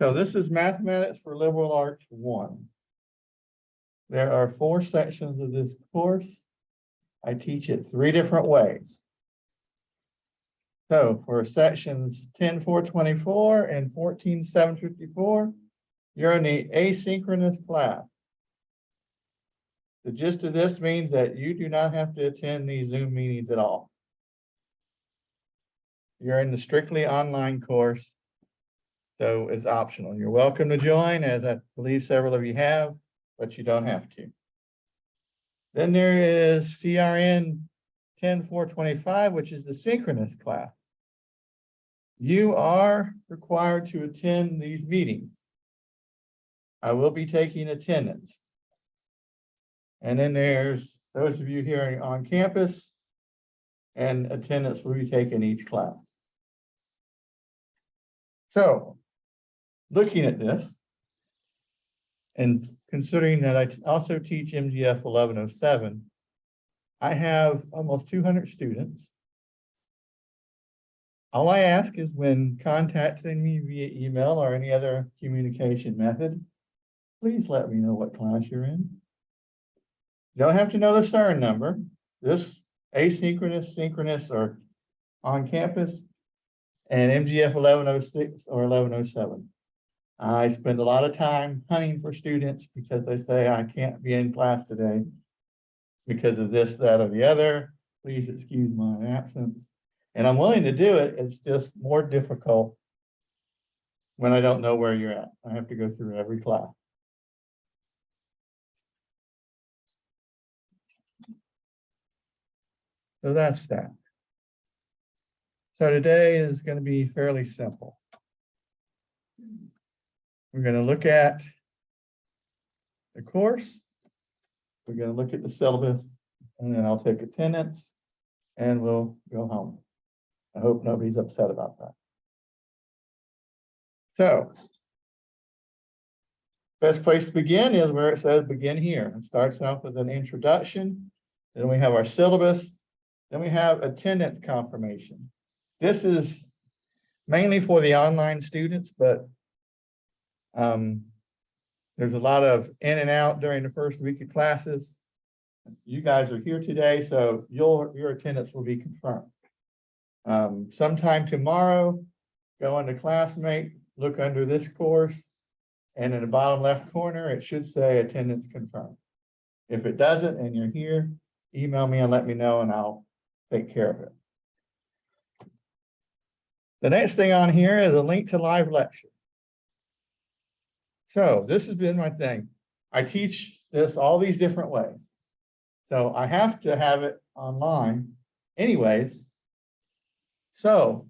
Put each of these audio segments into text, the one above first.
So this is Mathematics for Liberal Arts 1. There are 4 sections of this course. I teach it 3 different ways. So for sections 10.424 and 14.754, you're in the asynchronous class. The gist of this means that you do not have to attend these Zoom meetings at all. You're in the strictly online course, so it's optional. You're welcome to join, as I believe several of you have, but you don't have to. Then there is CRN 10.425, which is the synchronous class. You are required to attend these meetings. I will be taking attendance. And then there's those of you here on campus, and attendance will be taken each class. So, looking at this, and considering that I also teach MGF 1107, I have almost 200 students. All I ask is when contacting me via email or any other communication method, please let me know what class you're in. You don't have to know the CERN number. This asynchronous, synchronous, or on campus, and MGF 1106 or 1107. I spend a lot of time hunting for students because they say I can't be in class today because of this, that, or the other. Please excuse my absence. And I'm willing to do it. It's just more difficult when I don't know where you're at. I have to go through every class. So that's that. So today is going to be fairly simple. We're going to look at the course. We're going to look at the syllabus, and then I'll take attendance, and we'll go home. I hope nobody's upset about that. So, best place to begin is where it says begin here. It starts off with an introduction. Then we have our syllabus. Then we have attendance confirmation. This is mainly for the online students, but there's a lot of in and out during the first week of classes. You guys are here today, so your attendance will be confirmed. Sometime tomorrow, go into Classmate, look under this course, and in the bottom left corner, it should say attendance confirmed. If it doesn't and you're here, email me and let me know, and I'll take care of it. The next thing on here is a link to live lecture. So this has been my thing. I teach this all these different ways. So I have to have it online anyways. So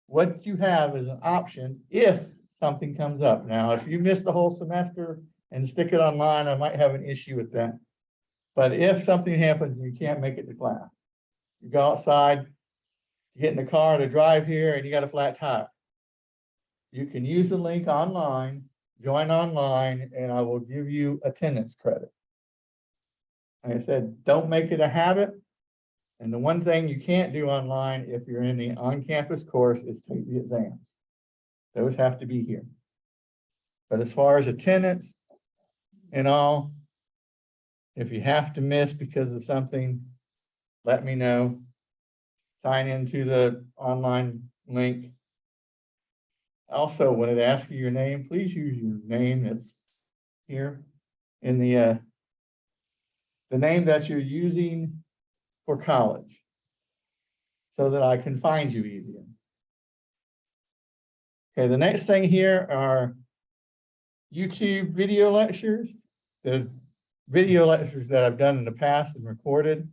what you have is an option if something comes up. Now, if you miss the whole semester and stick it online, I might have an issue with that. But if something happens and you can't make it to class, you go outside, you get in the car to drive here, and you got a flat tire. You can use the link online, join online, and I will give you attendance credit. Like I said, don't make it a habit. And the one thing you can't do online if you're in the on-campus course is take the exams. Those have to be here. But as far as attendance and all, if you have to miss because of something, let me know. Sign into the online link. Also, when it asks you your name, please use your name that's here in the name that you're using for college so that I can find you easier. Okay, the next thing here are YouTube video lectures. There's video lectures that I've done in the past and recorded,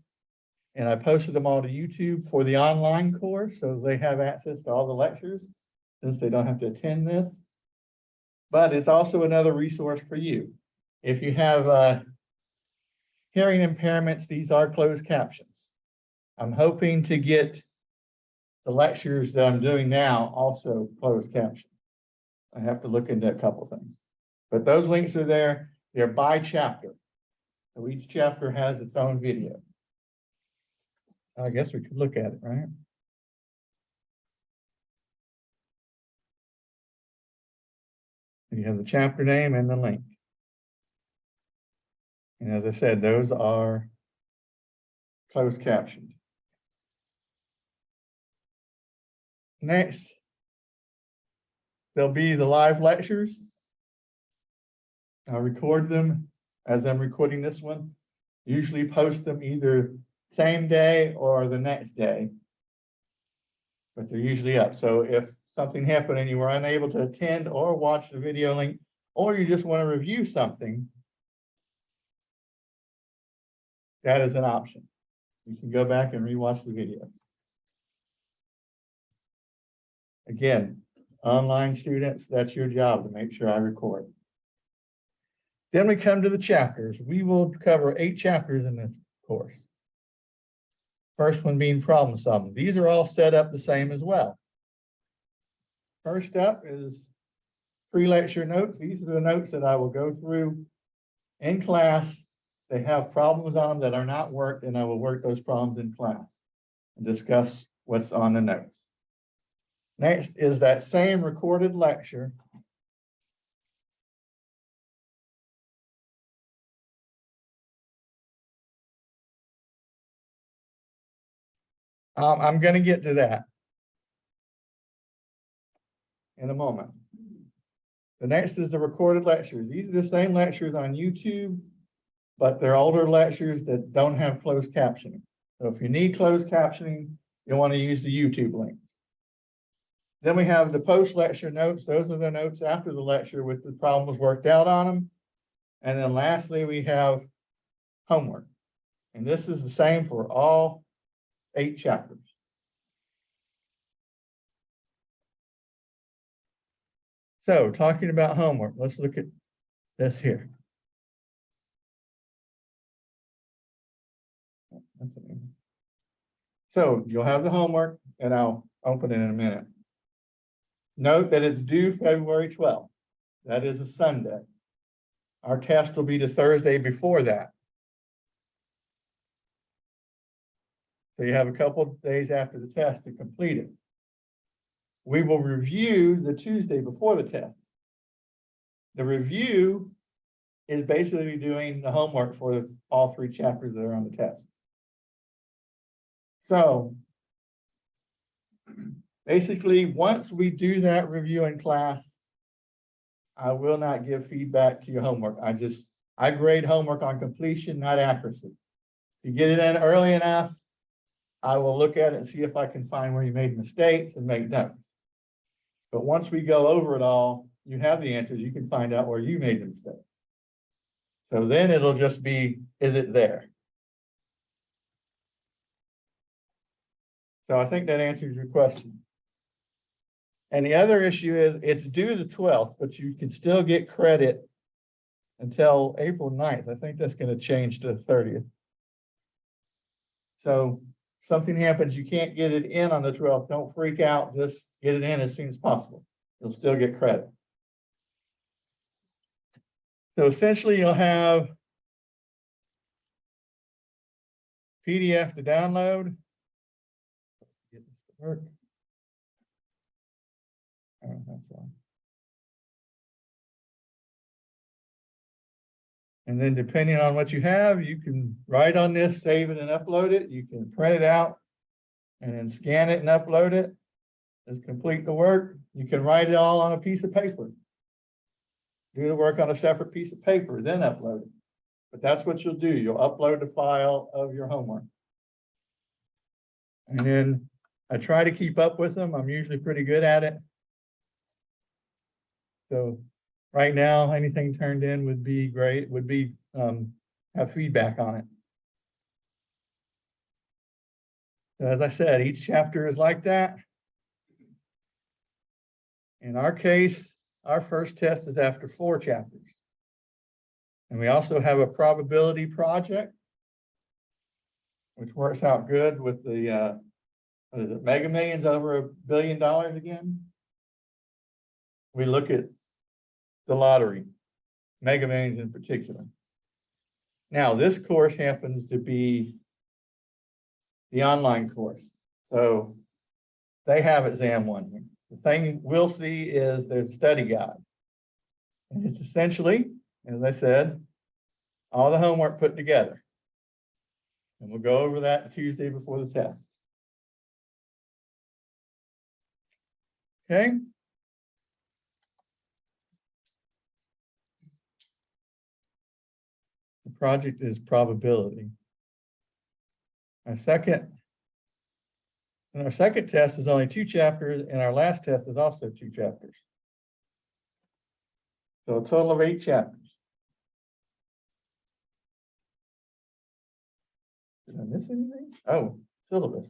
and I posted them all to YouTube for the online course, so they have access to all the lectures since they don't have to attend this. But it's also another resource for you. If you have hearing impairments, these are closed captions. I'm hoping to get the lectures that I'm doing now also closed caption. I have to look into a couple things. But those links are there. They're by chapter. So each chapter has its own video. I guess we could look at it, right? You have the chapter name and the link. And as I said, those are closed captioned. Next, there'll be the live lectures. I'll record them as I'm recording this one. Usually post them either same day or the next day, but they're usually up. So if something happened and you were unable to attend or watch the video link, or you just want to review something, that is an option. You can go back and rewatch the video. Again, online students, that's your job to make sure I record. Then we come to the chapters. We will cover 8 chapters in this course. First one being problem solving. These are all set up the same as well. First up is pre-lecture notes. These are the notes that I will go through in class. They have problems on them that are not worked, and I will work those problems in class and discuss what's on the notes. Next is that same recorded lecture. I'm going to get to that in a moment. The next is the recorded lectures. These are the same lectures on YouTube, but they're older lectures that don't have closed captioning. So if you need closed captioning, you'll want to use the YouTube links. Then we have the post-lecture notes. Those are the notes after the lecture with the problems worked out on them. And then lastly, we have homework. And this is the same for all 8 chapters. So talking about homework, let's look at this here. So you'll have the homework, and I'll open it in a minute. Note that it's due February 12th. That is a Sunday. Our test will be the Thursday before that. So you have a couple of days after the test to complete it. We will review the Tuesday before the test. The review is basically doing the homework for all 3 chapters that are on the test. So basically, once we do that review in class, I will not give feedback to your homework. I grade homework on completion, not accuracy. If you get it in early enough, I will look at it and see if I can find where you made mistakes and make notes. But once we go over it all, you have the answers. You can find out where you made the mistake. So then it'll just be, is it there? So I think that answers your question. And the other issue is it's due the 12th, but you can still get credit until April 9th. I think that's going to change to the 30th. So something happens, you can't get it in on the 12th. Don't freak out. Just get it in as soon as possible. You'll still get credit. So essentially you'll have PDF to download. Get this to work. Oh, that's wrong. And then depending on what you have, you can write on this, save it and upload it. You can print it out and then scan it and upload it. Just complete the work. You can write it all on a piece of paper. Do the work on a separate piece of paper, then upload it. But that's what you'll do. You'll upload the file of your homework. And then I try to keep up with them. I'm usually pretty good at it. So right now, anything turned in would be great, would be have feedback on it. So as I said, each chapter is like that. In our case, our first test is after 4 chapters. And we also have a probability project, which works out good with the, what is it, Mega Millions over $1 billion again? We look at the lottery, Mega Millions in particular. Now, this course happens to be the online course. So they have exam 1 here. The thing we'll see is there's a study guide. And it's essentially, as I said, all the homework put together. And we'll go over that Tuesday before the test. Okay. The project is probability. Our second test is only 2 chapters, and our last test is also 2 chapters. So a total of 8 chapters. Did I miss anything? Oh, syllabus.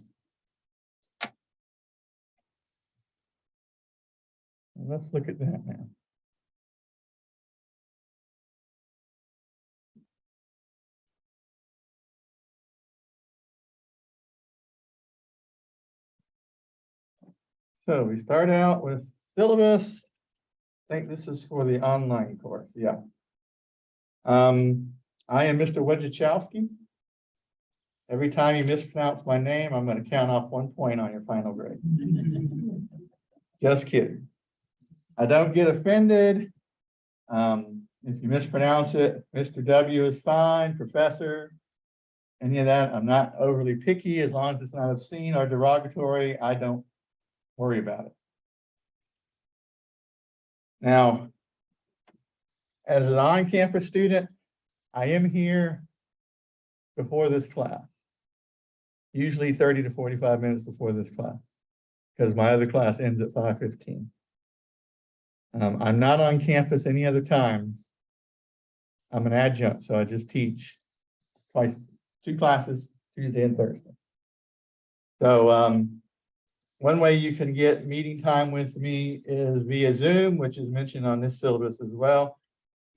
Let's look at that now. So we start out with syllabus. I think this is for the online course. Yeah. I am Mr. Wojciechowski. Every time you mispronounce my name, I'm going to count off 1 point on your final grade. Just kidding. I don't get offended. If you mispronounce it, Mr. W is fine, professor, any of that. I'm not overly picky as long as it's not obscene or derogatory. I don't worry about it. Now, as an on-campus student, I am here before this class, usually 30 to 45 minutes before this class, because my other class ends at 5:15. I'm not on campus any other times. I'm an adjunct, so I just teach twice, 2 classes, Tuesday and Thursday. So one way you can get meeting time with me is via Zoom, which is mentioned on this syllabus as well.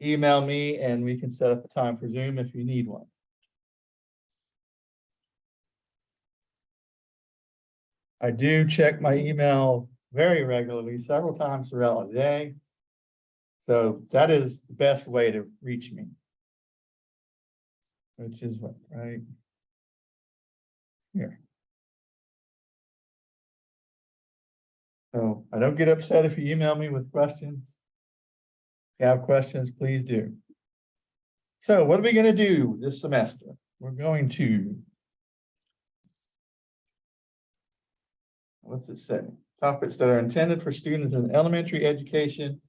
Email me and we can set up a time for Zoom if you need one. I do check my email very regularly, several times throughout the day. So that is the best way to reach me, which is what, right here. So I don't get upset if you email me with questions. If you have questions, please do. So what are we going to do this semester? We're going to, what's it say? Topics that are intended for students in elementary education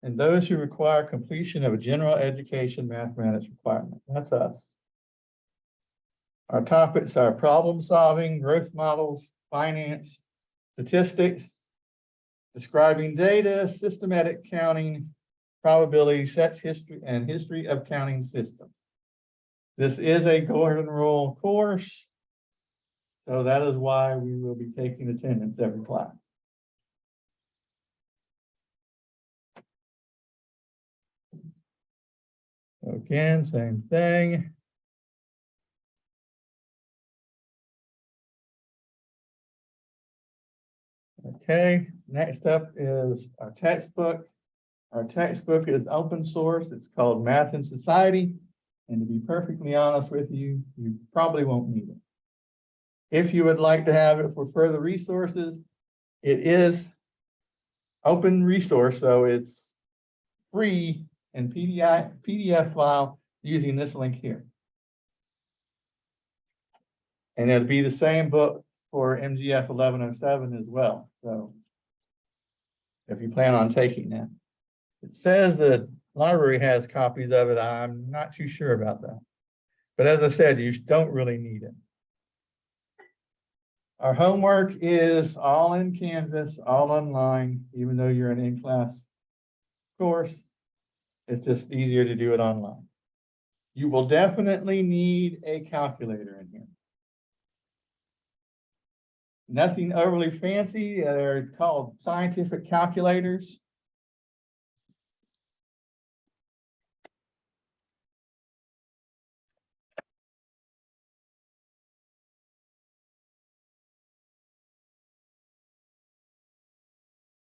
and those who require completion of a general education mathematics requirement. That's us. Our topics are problem solving, growth models, finance, statistics, describing data, systematic counting, probability sets, history, and history of counting systems. This is a golden rule course, so that is why we will be taking attendance every class. Again, same thing. Okay, next up is our textbook. Our textbook is open source. It's called Math and Society. And to be perfectly honest with you, you probably won't need it. If you would like to have it for further resources, it is open resource, so it's free in PDF file using this link here. And it'll be the same book for MGF 1107 as well. So if you plan on taking that. It says the library has copies of it. I'm not too sure about that. But as I said, you don't really need it. Our homework is all in Canvas, all online, even though you're an in-class course. It's just easier to do it online. You will definitely need a calculator in here. Nothing overly fancy. They're called scientific calculators.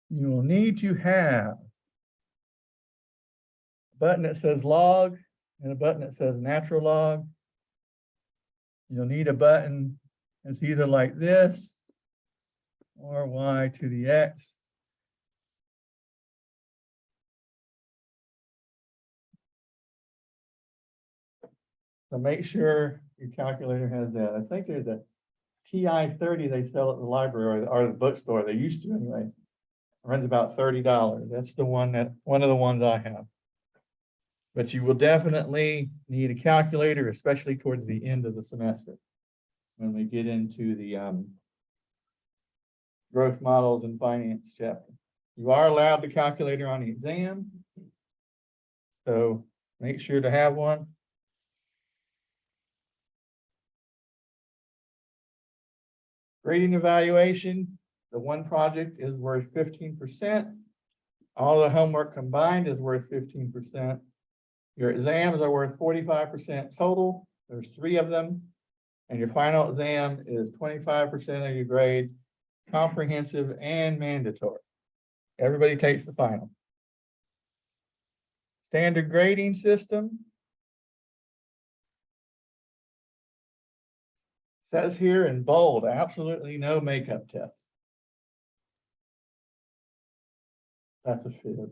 You will need to have a button that says log and a button that says natural log. You'll need a button that's either like this or y to the x. So make sure your calculator has that. I think there's a TI-30 they sell at the library or the bookstore. They used to anyway. It runs about $30. That's the one of the ones I have. But you will definitely need a calculator, especially towards the end of the semester when we get into the growth models and finance chapter. You are allowed the calculator on the exam, so make sure to have one. Grading evaluation, the one project is worth 15%. All the homework combined is worth 15%. Your exams are worth 45% total. There's 3 of them. And your final exam is 25% of your grade, comprehensive and mandatory. Everybody takes the final. Standard grading system. Says here in bold, absolutely no makeup test. That's a fib.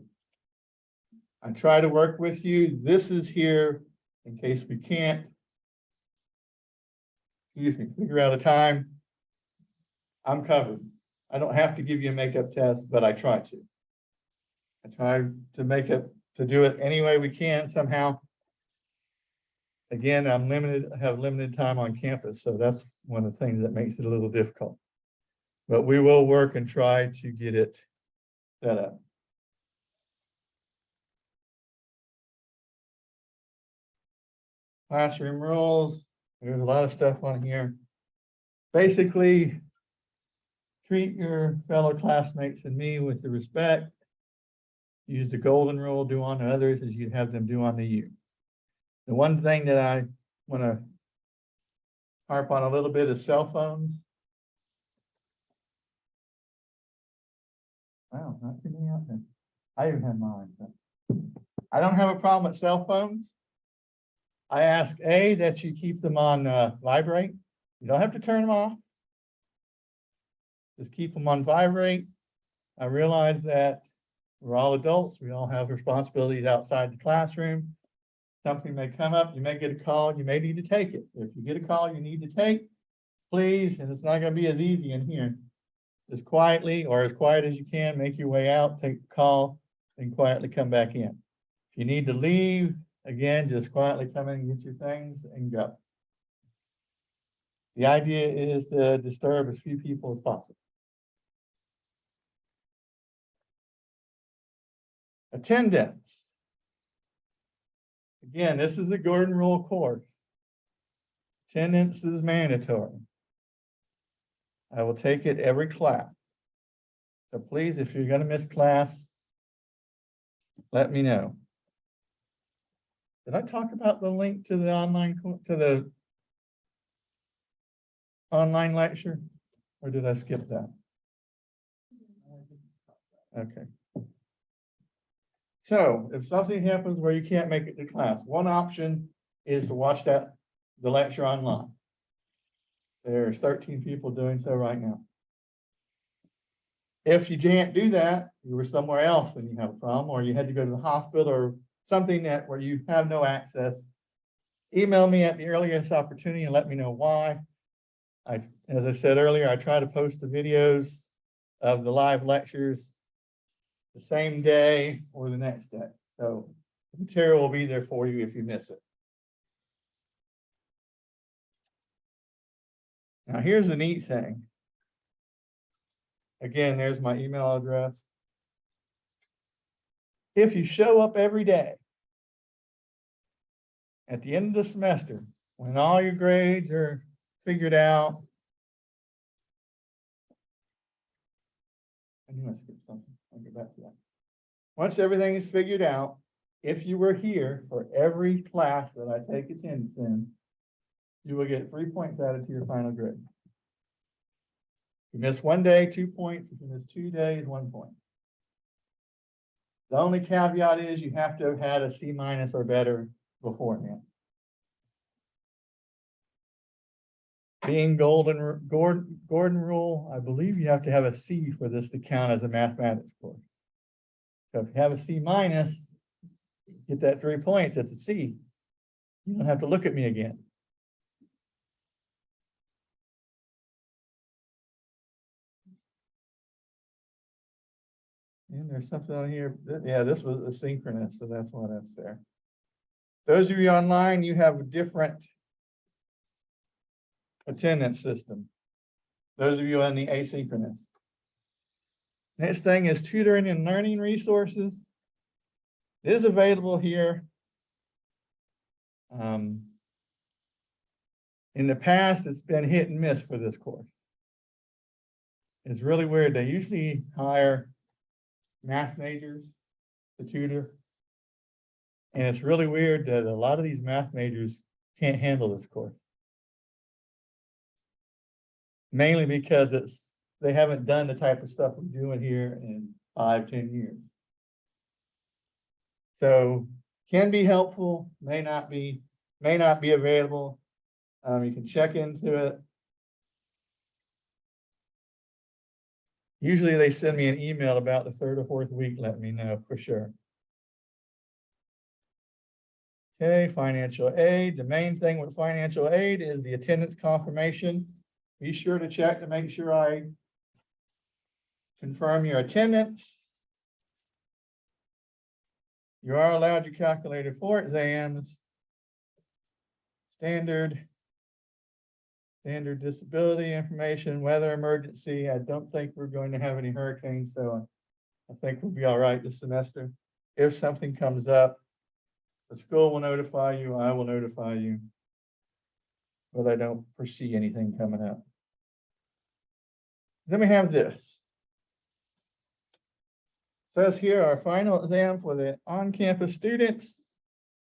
I try to work with you. This is here in case we can't, figure out a time. I'm covered. I don't have to give you a makeup test, but I try to. I try to do it any way we can somehow. Again, I'm limited, I have limited time on campus, so that's one of the things that makes it a little difficult. But we will work and try to get it set up. Classroom rules, there's a lot of stuff on here. Basically, treat your fellow classmates and me with the respect. Use the golden rule, do unto others as you'd have them do unto you. The one thing that I want to harp on a little bit is cell phones. Wow, not too many out there. I even have mine. So. I don't have a problem with cell phones. I ask that you keep them on vibrate. You don't have to turn them off. Just keep them on vibrate. I realize that we're all adults. We all have responsibilities outside the classroom. Something may come up. You may get a call. You may need to take it. If you get a call you need to take, please, and it's not going to be as easy in here. Just quietly or as quiet as you can, make your way out, take the call, and quietly come back in. If you need to leave, again, just quietly come in and get your things and go. The idea is to disturb as few people as possible. Attendance. Again, this is a Gordon Rule course. Attendance is mandatory. I will take it every class. So please, if you're going to miss class, let me know. Did I talk about the link to the online lecture, or did I skip that? Okay. So if something happens where you can't make it to class, one option is to watch the lecture online. There's 13 people doing so right now. If you can't do that, you were somewhere else and you have a problem, or you had to go to the hospital or something where you have no access, email me at the earliest opportunity and let me know why. As I said earlier, I try to post the videos of the live lectures the same day or the next day. So the material will be there for you if you miss it. Now here's the neat thing. Again, there's my email address. If you show up every day, at the end of the semester, when all your grades are figured out, I knew I skipped something. I'll get back to that. Once everything is figured out, if you were here for every class that I take attendance in, you will get 3 points added to your final grade. If you miss one day, 2 points. If you miss 2 days, 1 point. The only caveat is you have to have had a C- or better beforehand. Being Gordon Rule, I believe you have to have a C for this to count as a mathematics course. So if you have a C-, get that 3 points, it's a C. You don't have to look at me again. And there's something on here. Yeah, this was asynchronous, so that's why that's there. Those of you online, you have a different attendance system. Those of you on the asynchronous. Next thing is tutoring and learning resources. It is available here. In the past, it's been hit and miss for this course. It's really weird. They usually hire math majors to tutor. And it's really weird that a lot of these math majors can't handle this course. Mainly because they haven't done the type of stuff we're doing here in 5-10 years. So can be helpful, may not be available. You can check into it. Usually they send me an email about the 3rd or 4th week, let me know for sure. Okay, financial aid. The main thing with financial aid is the attendance confirmation. Be sure to check to make sure I confirm your attendance. You are allowed to calculate it for exams. Standard disability information, weather emergency. I don't think we're going to have any hurricanes, so I think we'll be all right this semester. If something comes up, the school will notify you, I will notify you, but I don't foresee anything coming up. Then we have this. It says here our final exam for the on-campus students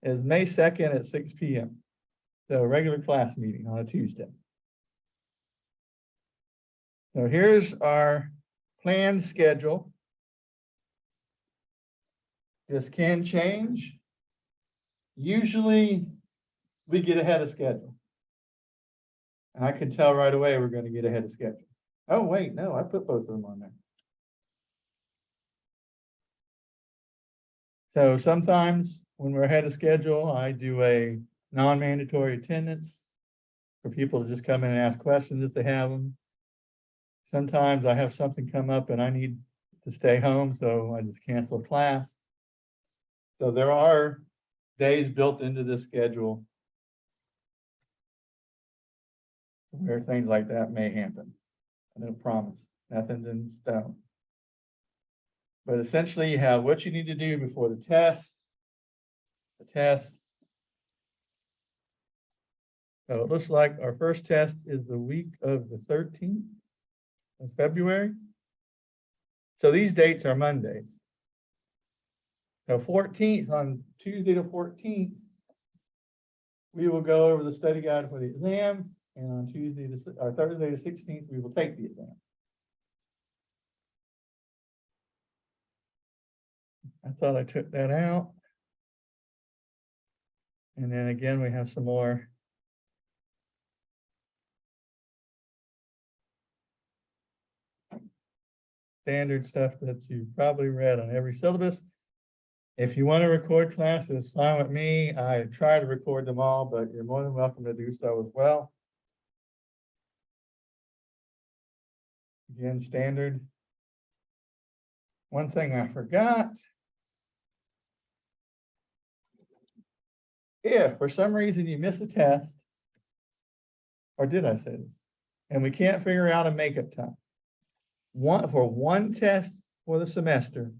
is May 2nd at 6 p.m. So a regular class meeting on a Tuesday. So here's our planned schedule. This can change. Usually we get ahead of schedule. And I can tell right away we're going to get ahead of schedule. Oh, wait, no, I put both of them on there. So sometimes when we're ahead of schedule, I do a non-mandatory attendance for people to just come in and ask questions if they have them. Sometimes I have something come up and I need to stay home, so I just cancel class. So there are days built into this schedule where things like that may happen. I don't promise, nothing's in stone. But essentially you have what you need to do before the test. So it looks like our first test is the week of the 13th of February. So these dates are Mondays. So 14th, on Tuesday the 14th, we will go over the study guide for the exam, and on Thursday the 16th, we will take the exam. I thought I took that out. And then again, we have some more standard stuff that you've probably read on every syllabus. If you want to record classes, fine with me. I try to record them all, but you're more than welcome to do so as well. Again, standard. One thing I forgot. If for some reason you miss a test, or did I say this? And we can't figure out a makeup time. For one test for the semester,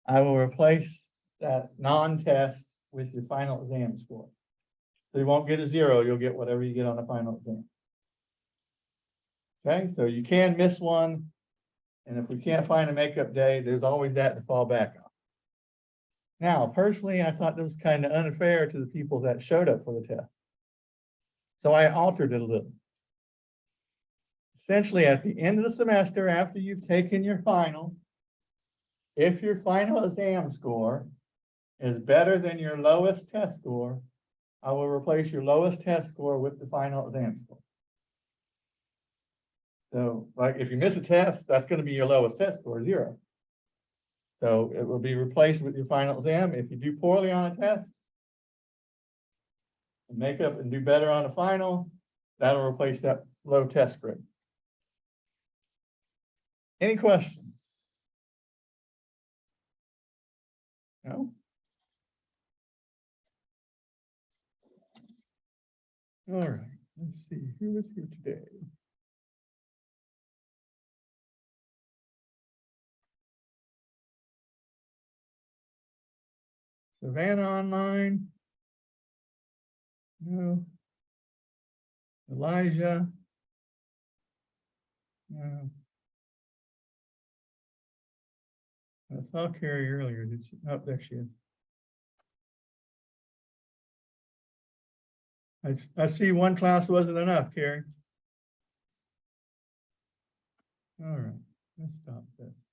I will replace that non-test with your final exam score. So you won't get a 0, you'll get whatever you get on the final exam. Okay, so you can miss one, and if we can't find a makeup day, there's always that to fall back on. Now, personally, I thought that was kind of unfair to the people that showed up for the test. So I altered it a little. Essentially, at the end of the semester, after you've taken your final, if your final exam score is better than your lowest test score, I will replace your lowest test score with the final exam score. So, like, if you miss a test, that's going to be your lowest test score, 0. So it will be replaced with your final exam. If you do poorly on a test, and make up and do better on the final, that'll replace that low test grade. Any questions? No? All right, let's see, who was here today? Savannah online? No. Elijah? No. I saw Carrie earlier. Did she? Oh, there she is. I see one class wasn't enough, Carrie. All right, let's stop this.